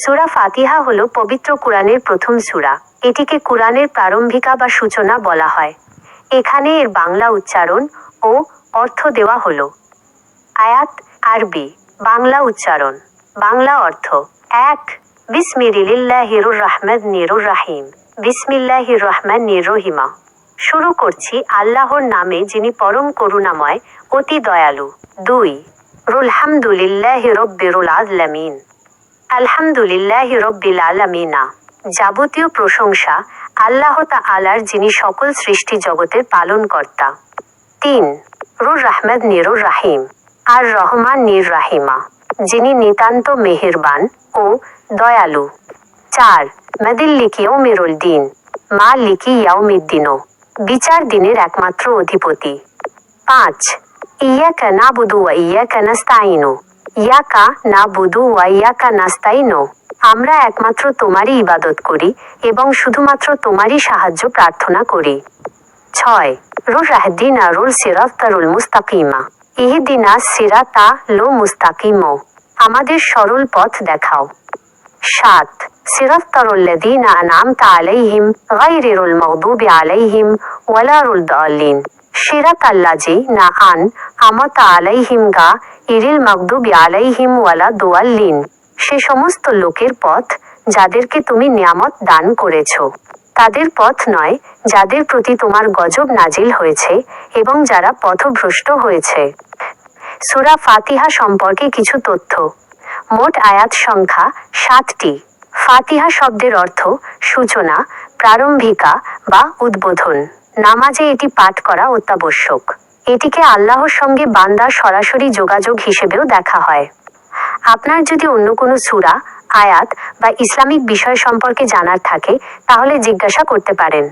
সূরা ফাতিহা হলো পবিত্র কুরআনের প্রথম সূরা। এটিকে কুরআনের প্রারম্ভিকা বা সূচনা বলা হয়। এখানে এর বাংলা উচ্চারণ ও অর্থ দেওয়া হলো। আয়াত আরবি, বাংলা উচ্চারণ, বাংলা অর্থ। ১. বিসমিল্লাহির রহমানির রহিম। বিসমিল্লাহির রহমানির রহিম। শুরু করছি আল্লাহর নামে যিনি পরম করুণাময়, অতি দয়ালু। ২. আলহামদুলিল্লাহি রাব্বিল আলামিন। আলহামদুলিল্লাহি রাব্বিল আলামিন। যাবতীয় প্রশংসা আল্লাহ তাআলার, যিনি সকল সৃষ্টি জগতের পালনকর্তা। ৩. রহমানির রহিম। আর রহমানির রহিমা, যিনি নিতান্ত মেহেরবান ও দয়ালু। ৪. মালিকি ইয়াউমিল দিন। মালিকি ইয়াউমিদ্দিন, বিচার দিনের একমাত্র অধিপতি। ৫. ইয়াকা নাবুদু ওয়া ইয়াকা নাস্তাইন। ইয়াকা নাবুদু ওয়া ইয়াকা নাস্তাইন, আমরা একমাত্র তোমারই ইবাদত করি এবং শুধুমাত্র তোমারই সাহায্য প্রার্থনা করি। ৬. ইহদিনাস সিরাতাল মুস্তাকিম। ইহদিনাস সিরাতাল মুস্তাকিম, আমাদের সরল পথ দেখাও। ৭. সিরাতাল্লাযীনা আনআমতা আলাইহিম গায়রিল মাগদুবি আলাইহিম ওয়ালাদ দাল্লিন। সিরাতাল্লাযীনা আনআমতা আলাইহিম গায়রিল মাগদুবি আলাইহিম ওয়ালাদ দাল্লিন, সে সমস্ত লোকের পথ যাদেরকে তুমি নিয়ামত দান করেছ, তাদের পথ নয় যাদের প্রতি তোমার গজব নাজিল হয়েছে এবং যারা পথভ্রষ্ট হয়েছে। সূরা ফাতিহা সম্পর্কে কিছু তথ্য। মোট আয়াত সংখ্যা ৭টি। ফাতিহা শব্দের অর্থ সূচনা, প্রারম্ভিকা বা উদ্বোধন। নামাজে এটি পাঠ করা অত্যাবশ্যক। এটিকে আল্লাহর সঙ্গে বান্দার সরাসরি যোগাযোগ হিসেবেও দেখা হয়। আপনার যদি অন্য কোনো সূরা, আয়াত বা ইসলামিক বিষয় সম্পর্কে জানার থাকে তাহলে জিজ্ঞাসা করতে পারেন।